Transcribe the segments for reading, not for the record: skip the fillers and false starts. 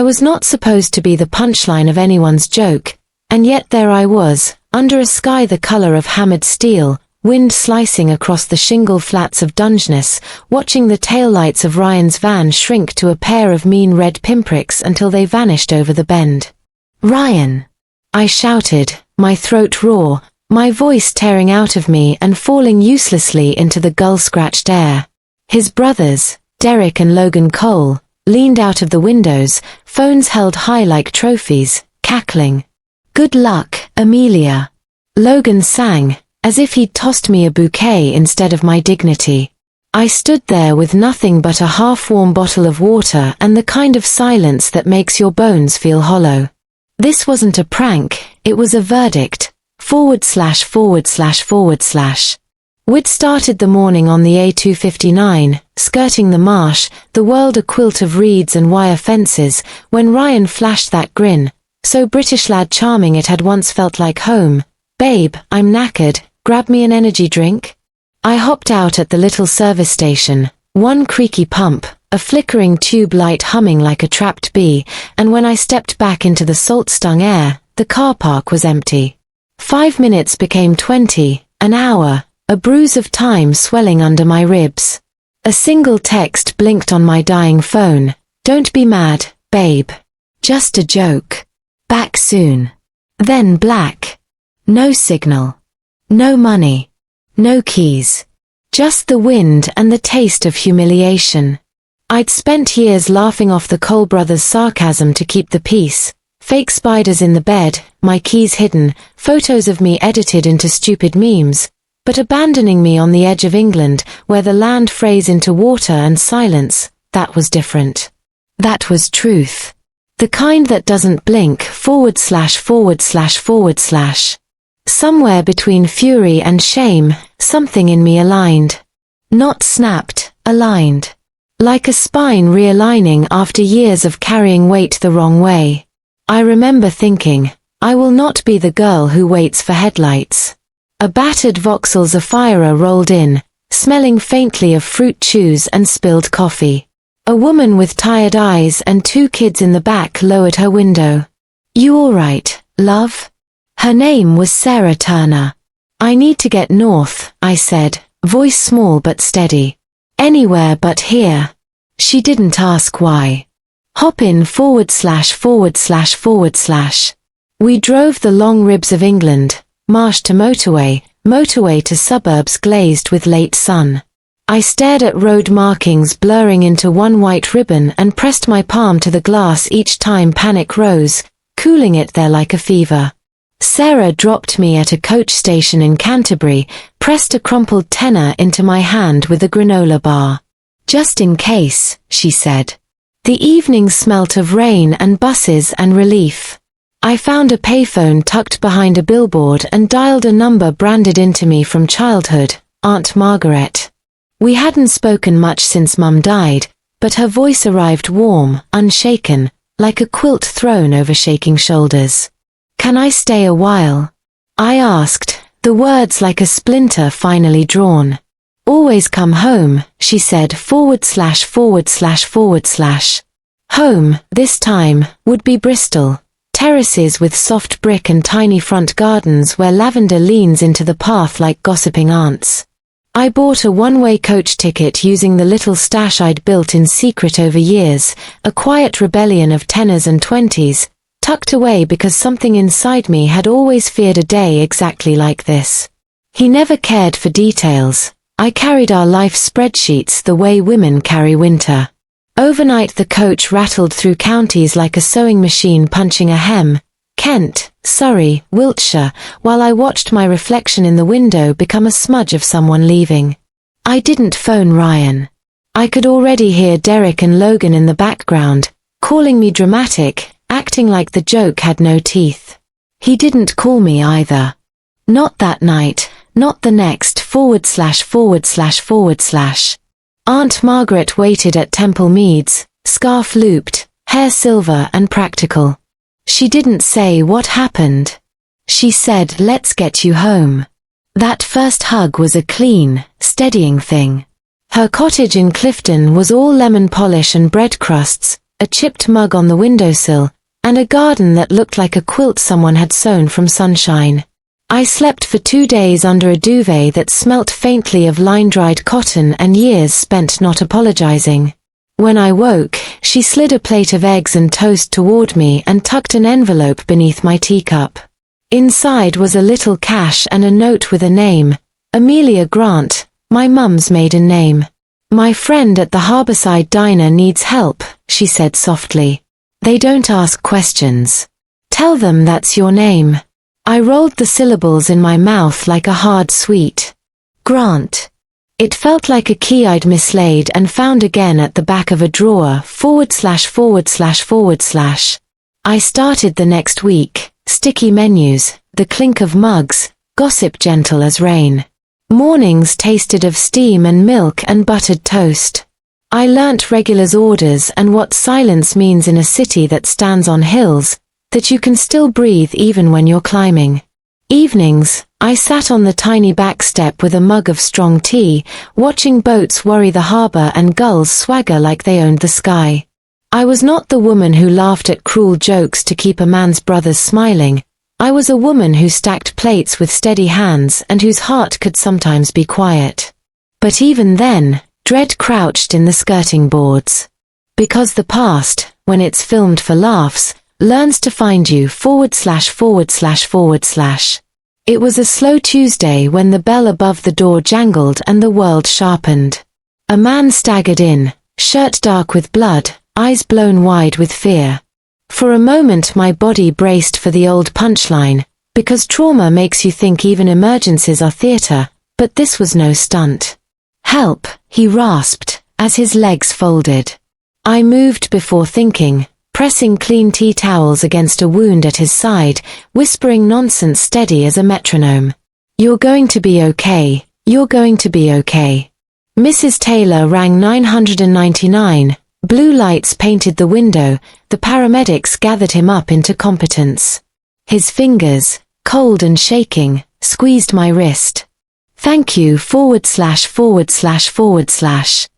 was not supposed to be the punchline of anyone's joke, and yet there I was, under a sky the color of hammered steel, wind slicing across the shingle flats of Dungeness, watching the taillights of Ryan's van shrink to a pair of mean red pinpricks until they vanished over the bend. "Ryan!" I shouted, my throat raw, my voice tearing out of me and falling uselessly into the gull-scratched air. His brothers, Derek and Logan Cole, leaned out of the windows, phones held high like trophies, cackling. "Good luck, Amelia." Logan sang, as if he'd tossed me a bouquet instead of my dignity. I stood there with nothing but a half-warm bottle of water and the kind of silence that makes your bones feel hollow. This wasn't a prank, it was a verdict. /////. We'd started the morning on the A259, skirting the marsh, the world a quilt of reeds and wire fences, when Ryan flashed that grin, so British lad charming it had once felt like home. "Babe, I'm knackered, grab me an energy drink?" I hopped out at the little service station, one creaky pump, a flickering tube light humming like a trapped bee, and when I stepped back into the salt-stung air, the car park was empty. 5 minutes became 20, an hour, a bruise of time swelling under my ribs. A single text blinked on my dying phone. "Don't be mad, babe. Just a joke. Back soon." Then black. No signal. No money. No keys. Just the wind and the taste of humiliation. I'd spent years laughing off the Cole brothers' sarcasm to keep the peace. Fake spiders in the bed, my keys hidden, photos of me edited into stupid memes. But abandoning me on the edge of England, where the land frays into water and silence, that was different. That was truth. The kind that doesn't blink, ////. Somewhere between fury and shame, something in me aligned. Not snapped, aligned. Like a spine realigning after years of carrying weight the wrong way. I remember thinking, I will not be the girl who waits for headlights. A battered Vauxhall Zafira rolled in, smelling faintly of fruit chews and spilled coffee. A woman with tired eyes and 2 kids in the back lowered her window. "You all right, love?" Her name was Sarah Turner. "I need to get north," I said, voice small but steady. "Anywhere but here." She didn't ask why. "Hop in ////." We drove the long ribs of England, marsh to motorway, motorway to suburbs glazed with late sun. I stared at road markings blurring into one white ribbon and pressed my palm to the glass each time panic rose, cooling it there like a fever. Sarah dropped me at a coach station in Canterbury, pressed a crumpled tenner into my hand with a granola bar. "Just in case," she said. The evening smelt of rain and buses and relief. I found a payphone tucked behind a billboard and dialed a number branded into me from childhood, Aunt Margaret. We hadn't spoken much since Mum died, but her voice arrived warm, unshaken, like a quilt thrown over shaking shoulders. "Can I stay a while?" I asked, the words like a splinter finally drawn. "Always come home," she said ////. Home, this time, would be Bristol. Terraces with soft brick and tiny front gardens where lavender leans into the path like gossiping aunts. I bought a one-way coach ticket using the little stash I'd built in secret over years, a quiet rebellion of 10s and 20s, tucked away because something inside me had always feared a day exactly like this. He never cared for details. I carried our life spreadsheets the way women carry winter. Overnight the coach rattled through counties like a sewing machine punching a hem, Kent, Surrey, Wiltshire, while I watched my reflection in the window become a smudge of someone leaving. I didn't phone Ryan. I could already hear Derek and Logan in the background, calling me dramatic, acting like the joke had no teeth. He didn't call me either. Not that night, not the next ////. Aunt Margaret waited at Temple Meads, scarf looped, hair silver and practical. She didn't say what happened. She said, "Let's get you home." That first hug was a clean, steadying thing. Her cottage in Clifton was all lemon polish and bread crusts, a chipped mug on the windowsill, and a garden that looked like a quilt someone had sewn from sunshine. I slept for 2 days under a duvet that smelt faintly of line-dried cotton and years spent not apologizing. When I woke, she slid a plate of eggs and toast toward me and tucked an envelope beneath my teacup. Inside was a little cash and a note with a name, Amelia Grant, my mum's maiden name. "My friend at the Harborside Diner needs help," she said softly. "They don't ask questions. Tell them that's your name." I rolled the syllables in my mouth like a hard sweet. Grant. It felt like a key I'd mislaid and found again at the back of a drawer, //////. I started the next week, sticky menus, the clink of mugs, gossip gentle as rain. Mornings tasted of steam and milk and buttered toast. I learnt regulars' orders and what silence means in a city that stands on hills, that you can still breathe even when you're climbing. Evenings, I sat on the tiny back step with a mug of strong tea, watching boats worry the harbor and gulls swagger like they owned the sky. I was not the woman who laughed at cruel jokes to keep a man's brothers smiling. I was a woman who stacked plates with steady hands and whose heart could sometimes be quiet. But even then, dread crouched in the skirting boards. Because the past, when it's filmed for laughs, learns to find you /////. It was a slow Tuesday when the bell above the door jangled and the world sharpened. A man staggered in, shirt dark with blood, eyes blown wide with fear. For a moment my body braced for the old punchline, because trauma makes you think even emergencies are theater, but this was no stunt. "Help," he rasped, as his legs folded. I moved before thinking, pressing clean tea towels against a wound at his side, whispering nonsense steady as a metronome. "You're going to be okay, you're going to be okay." Mrs. Taylor rang 999, blue lights painted the window, the paramedics gathered him up into competence. His fingers, cold and shaking, squeezed my wrist. "Thank you ////."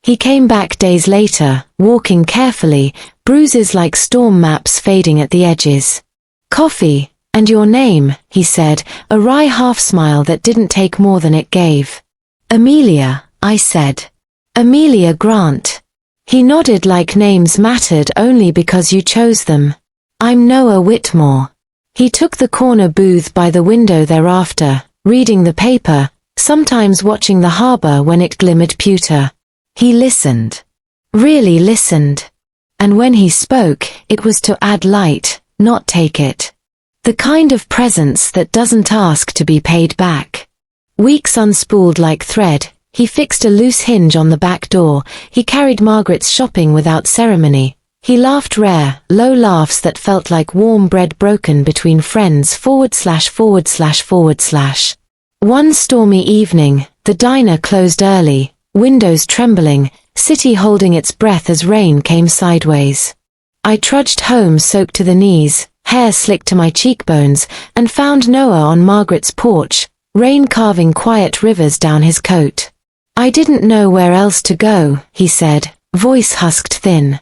He came back days later, walking carefully, bruises like storm maps fading at the edges. "Coffee, and your name," he said, a wry half-smile that didn't take more than it gave. "Amelia," I said. "Amelia Grant." He nodded like names mattered only because you chose them. "I'm Noah Whitmore." He took the corner booth by the window thereafter, reading the paper, sometimes watching the harbor when it glimmered pewter. He listened. Really listened. And when he spoke, it was to add light, not take it. The kind of presence that doesn't ask to be paid back. Weeks unspooled like thread, he fixed a loose hinge on the back door, he carried Margaret's shopping without ceremony. He laughed rare, low laughs that felt like warm bread broken between friends ////. One stormy evening, the diner closed early, windows trembling, city holding its breath as rain came sideways. I trudged home soaked to the knees, hair slicked to my cheekbones, and found Noah on Margaret's porch, rain carving quiet rivers down his coat. "I didn't know where else to go," he said, voice husked thin.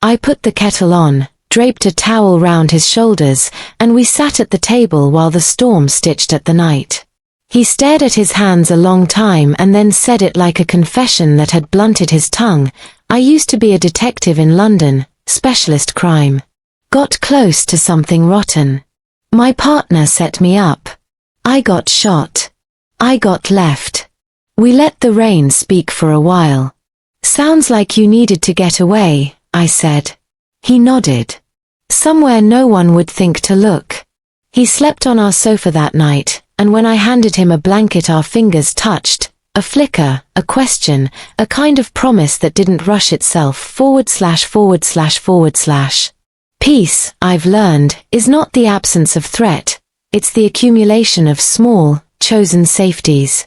I put the kettle on, draped a towel round his shoulders, and we sat at the table while the storm stitched at the night. He stared at his hands a long time and then said it like a confession that had blunted his tongue. "I used to be a detective in London, specialist crime. Got close to something rotten. My partner set me up. I got shot. I got left. We let the rain speak for a while." "Sounds like you needed to get away," I said. He nodded. "Somewhere no one would think to look." He slept on our sofa that night, and when I handed him a blanket our fingers touched, a flicker, a question, a kind of promise that didn't rush itself ////. Peace, I've learned, is not the absence of threat, it's the accumulation of small, chosen safeties.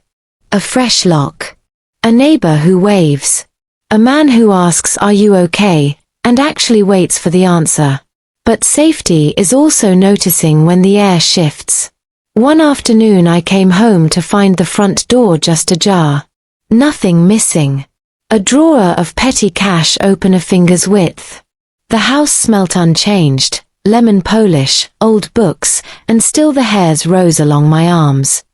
A fresh lock. A neighbor who waves. A man who asks "Are you okay?" and actually waits for the answer. But safety is also noticing when the air shifts. One afternoon I came home to find the front door just ajar. Nothing missing. A drawer of petty cash open a finger's width. The house smelt unchanged, lemon polish, old books, and still the hairs rose along my arms.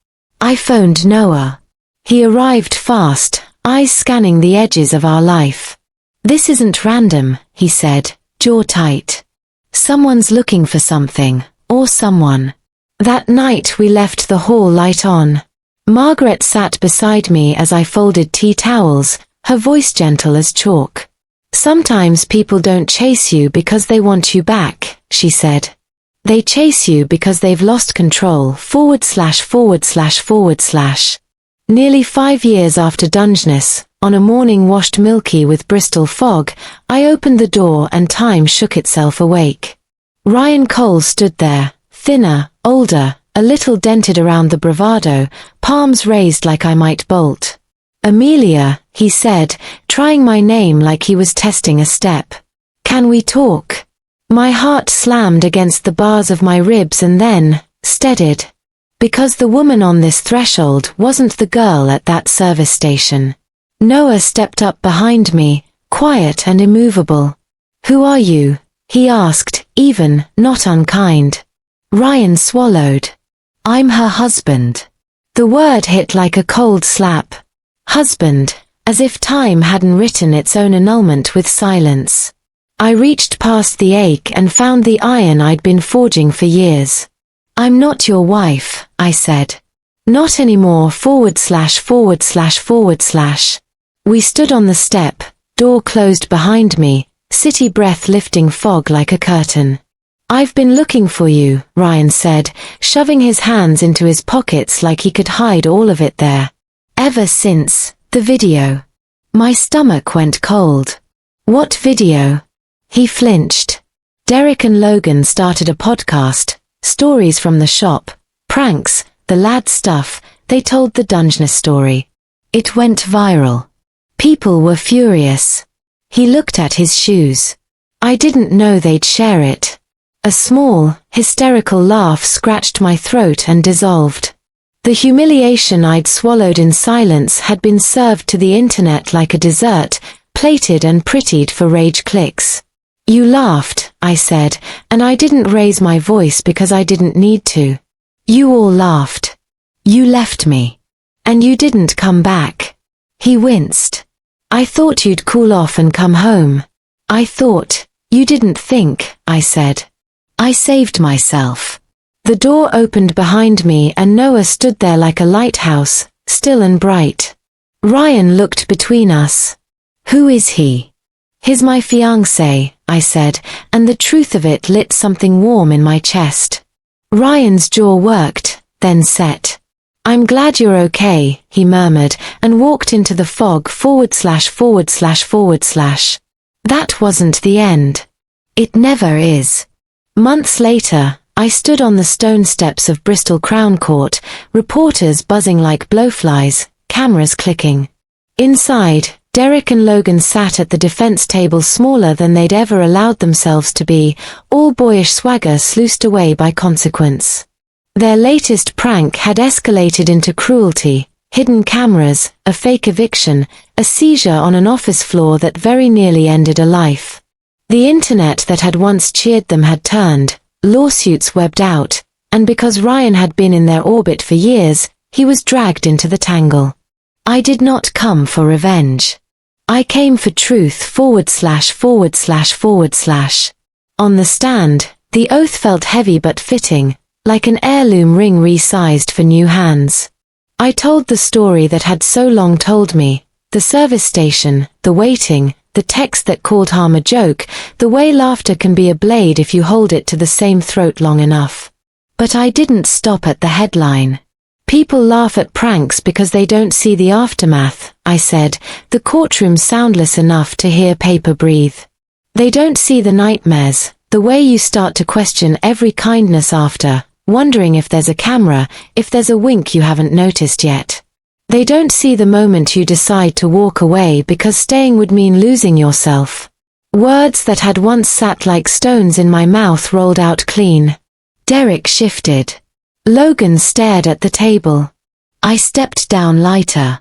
I phoned Noah. He arrived fast, eyes scanning the edges of our life. "This isn't random," he said, jaw tight. "Someone's looking for something, or someone." That night we left the hall light on. Margaret sat beside me as I folded tea towels, her voice gentle as chalk. "Sometimes people don't chase you because they want you back," she said. "They chase you because they've lost control. ///." Nearly 5 years after Dungeness, on a morning washed milky with Bristol fog, I opened the door and time shook itself awake. Ryan Cole stood there, thinner, older, a little dented around the bravado, palms raised like I might bolt. "Amelia," he said, trying my name like he was testing a step. "Can we talk?" My heart slammed against the bars of my ribs and then steadied. Because the woman on this threshold wasn't the girl at that service station. Noah stepped up behind me, quiet and immovable. "Who are you?" he asked, even, not unkind. Ryan swallowed. "I'm her husband." The word hit like a cold slap. Husband, as if time hadn't written its own annulment with silence. I reached past the ache and found the iron I'd been forging for years. "I'm not your wife," I said. "Not anymore. ///." We stood on the step, door closed behind me, city breath lifting fog like a curtain. "I've been looking for you," Ryan said, shoving his hands into his pockets like he could hide all of it there. "Ever since the video." My stomach went cold. "What video?" He flinched. "Derek and Logan started a podcast, stories from the shop, pranks, the lad stuff. They told the Dungeness story. It went viral. People were furious." He looked at his shoes. "I didn't know they'd share it." A small, hysterical laugh scratched my throat and dissolved. The humiliation I'd swallowed in silence had been served to the internet like a dessert, plated and prettied for rage clicks. "You laughed," I said, and I didn't raise my voice because I didn't need to. "You all laughed. You left me. And you didn't come back." He winced. "I thought you'd cool off and come home." "I thought, you didn't think," I said. I saved myself. The door opened behind me and Noah stood there like a lighthouse, still and bright. Ryan looked between us. "Who is he?" "He's my fiancé," I said, and the truth of it lit something warm in my chest. Ryan's jaw worked, then set. "I'm glad you're okay," he murmured, and walked into the fog ////. That wasn't the end. It never is. Months later, I stood on the stone steps of Bristol Crown Court, reporters buzzing like blowflies, cameras clicking. Inside, Derek and Logan sat at the defense table smaller than they'd ever allowed themselves to be, all boyish swagger sluiced away by consequence. Their latest prank had escalated into cruelty, hidden cameras, a fake eviction, a seizure on an office floor that very nearly ended a life. The internet that had once cheered them had turned, lawsuits webbed out, and because Ryan had been in their orbit for years, he was dragged into the tangle. I did not come for revenge. I came for truth ////. On the stand, the oath felt heavy but fitting, like an heirloom ring resized for new hands. I told the story that had so long told me, the service station, the waiting, the text that called harm a joke, the way laughter can be a blade if you hold it to the same throat long enough. But I didn't stop at the headline. "People laugh at pranks because they don't see the aftermath," I said, the courtroom soundless enough to hear paper breathe. "They don't see the nightmares, the way you start to question every kindness after, wondering if there's a camera, if there's a wink you haven't noticed yet. They don't see the moment you decide to walk away because staying would mean losing yourself." Words that had once sat like stones in my mouth rolled out clean. Derek shifted. Logan stared at the table. I stepped down lighter.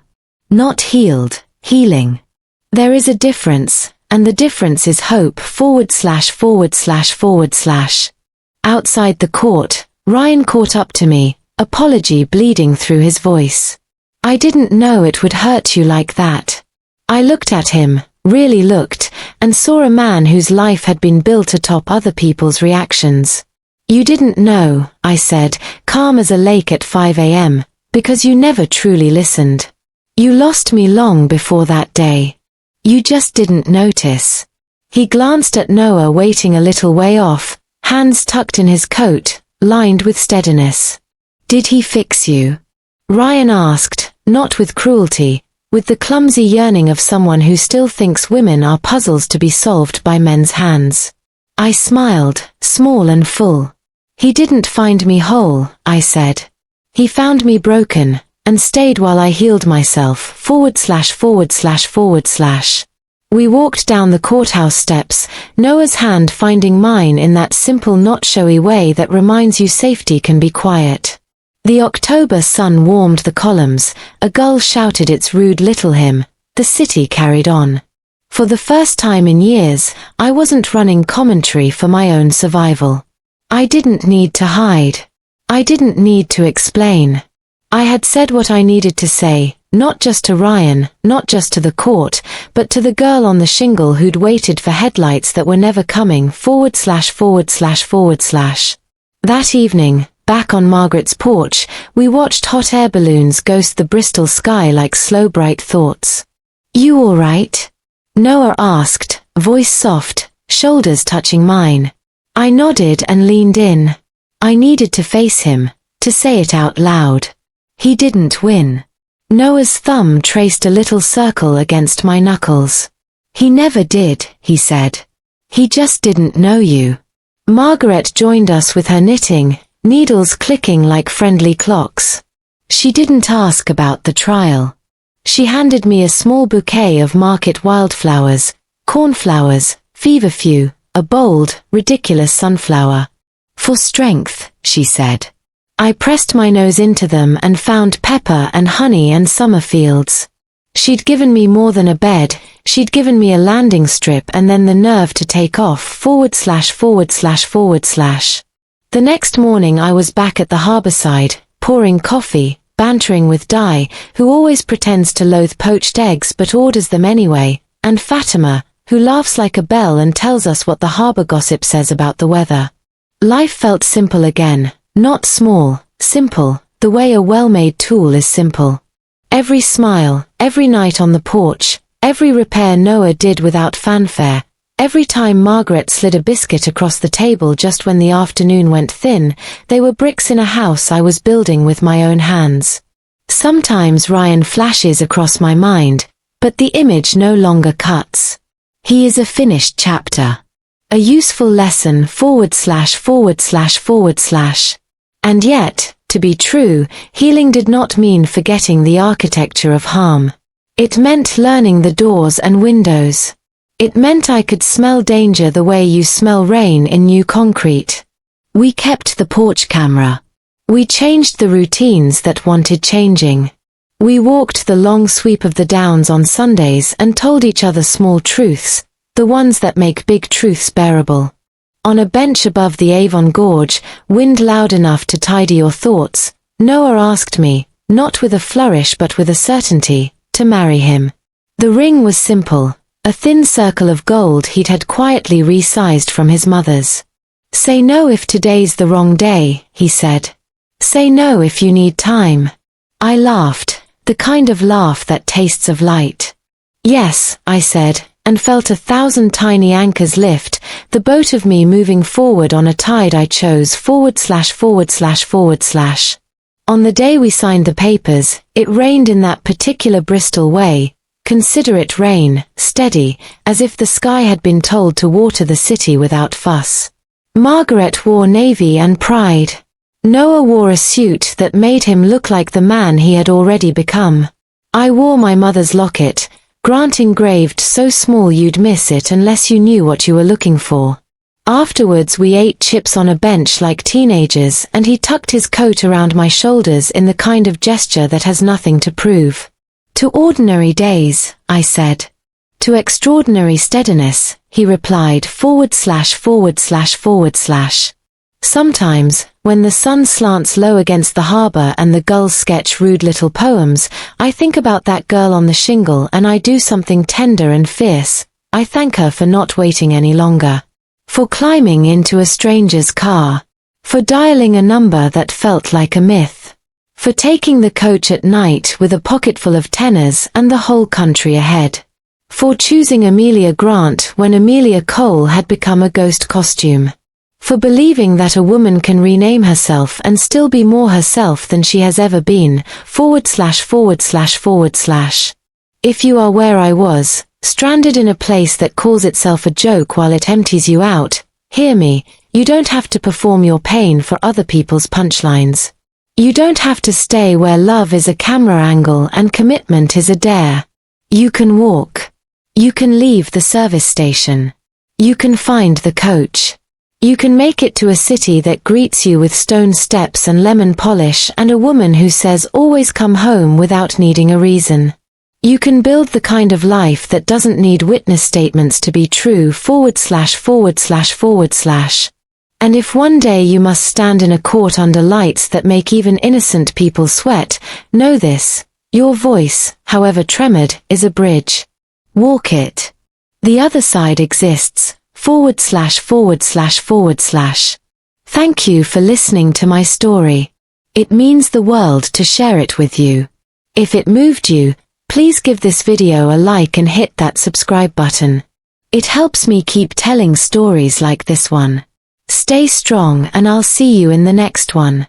"Not healed, healing. There is a difference," and the difference is hope //////. Outside the court, Ryan caught up to me, apology bleeding through his voice. I didn't know it would hurt you like that. I looked at him, really looked, and saw a man whose life had been built atop other people's reactions. You didn't know, I said, calm as a lake at 5 a.m., because you never truly listened. You lost me long before that day. You just didn't notice. He glanced at Noah waiting a little way off, hands tucked in his coat, lined with steadiness. Did he fix you? Ryan asked, not with cruelty, with the clumsy yearning of someone who still thinks women are puzzles to be solved by men's hands. I smiled, small and full. He didn't find me whole, I said. He found me broken, and stayed while I healed myself /////. We walked down the courthouse steps, Noah's hand finding mine in that simple not showy way that reminds you safety can be quiet. The October sun warmed the columns, a gull shouted its rude little hymn, the city carried on. For the first time in years, I wasn't running commentary for my own survival. I didn't need to hide. I didn't need to explain. I had said what I needed to say, not just to Ryan, not just to the court, but to the girl on the shingle who'd waited for headlights that were never coming /////. That evening, back on Margaret's porch, we watched hot air balloons ghost the Bristol sky like slow bright thoughts. You all right? Noah asked, voice soft, shoulders touching mine. I nodded and leaned in. I needed to face him, to say it out loud. He didn't win. Noah's thumb traced a little circle against my knuckles. He never did, he said. He just didn't know you. Margaret joined us with her knitting, needles clicking like friendly clocks. She didn't ask about the trial. She handed me a small bouquet of market wildflowers, cornflowers, feverfew, a bold, ridiculous sunflower. For strength, she said. I pressed my nose into them and found pepper and honey and summer fields. She'd given me more than a bed, she'd given me a landing strip and then the nerve to take off /////. The next morning I was back at the harborside, pouring coffee, bantering with Di, who always pretends to loathe poached eggs but orders them anyway, and Fatima, who laughs like a bell and tells us what the harbor gossip says about the weather. Life felt simple again, not small, simple, the way a well-made tool is simple. Every smile, every night on the porch, every repair Noah did without fanfare, every time Margaret slid a biscuit across the table just when the afternoon went thin, they were bricks in a house I was building with my own hands. Sometimes Ryan flashes across my mind, but the image no longer cuts. He is a finished chapter. A useful lesson /////. And yet, to be true, healing did not mean forgetting the architecture of harm. It meant learning the doors and windows. It meant I could smell danger the way you smell rain in new concrete. We kept the porch camera. We changed the routines that wanted changing. We walked the long sweep of the downs on Sundays and told each other small truths, the ones that make big truths bearable. On a bench above the Avon Gorge, wind loud enough to tidy your thoughts, Noah asked me, not with a flourish but with a certainty, to marry him. The ring was simple, a thin circle of gold he'd had quietly resized from his mother's. Say no if today's the wrong day, he said. Say no if you need time. I laughed, the kind of laugh that tastes of light. Yes, I said, and felt 1,000 tiny anchors lift, the boat of me moving forward on a tide I chose /////. On the day we signed the papers, it rained in that particular Bristol way, considerate rain, steady, as if the sky had been told to water the city without fuss. Margaret wore navy and pride. Noah wore a suit that made him look like the man he had already become. I wore my mother's locket, Grant engraved so small you'd miss it unless you knew what you were looking for. Afterwards we ate chips on a bench like teenagers and he tucked his coat around my shoulders in the kind of gesture that has nothing to prove. To ordinary days, I said. To extraordinary steadiness, he replied //////. Sometimes, when the sun slants low against the harbor and the gulls sketch rude little poems, I think about that girl on the shingle and I do something tender and fierce. I thank her for not waiting any longer. For climbing into a stranger's car. For dialing a number that felt like a myth. For taking the coach at night with a pocketful of tenors and the whole country ahead. For choosing Amelia Grant when Amelia Cole had become a ghost costume. For believing that a woman can rename herself and still be more herself than she has ever been, /////. If you are where I was, stranded in a place that calls itself a joke while it empties you out, hear me, you don't have to perform your pain for other people's punchlines. You don't have to stay where love is a camera angle and commitment is a dare. You can walk. You can leave the service station. You can find the coach. You can make it to a city that greets you with stone steps and lemon polish and a woman who says always come home without needing a reason. You can build the kind of life that doesn't need witness statements to be true /////. And if one day you must stand in a court under lights that make even innocent people sweat, know this, your voice, however tremored, is a bridge. Walk it. The other side exists. /////. Thank you for listening to my story. It means the world to share it with you. If it moved you, please give this video a like and hit that subscribe button. It helps me keep telling stories like this one. Stay strong and I'll see you in the next one.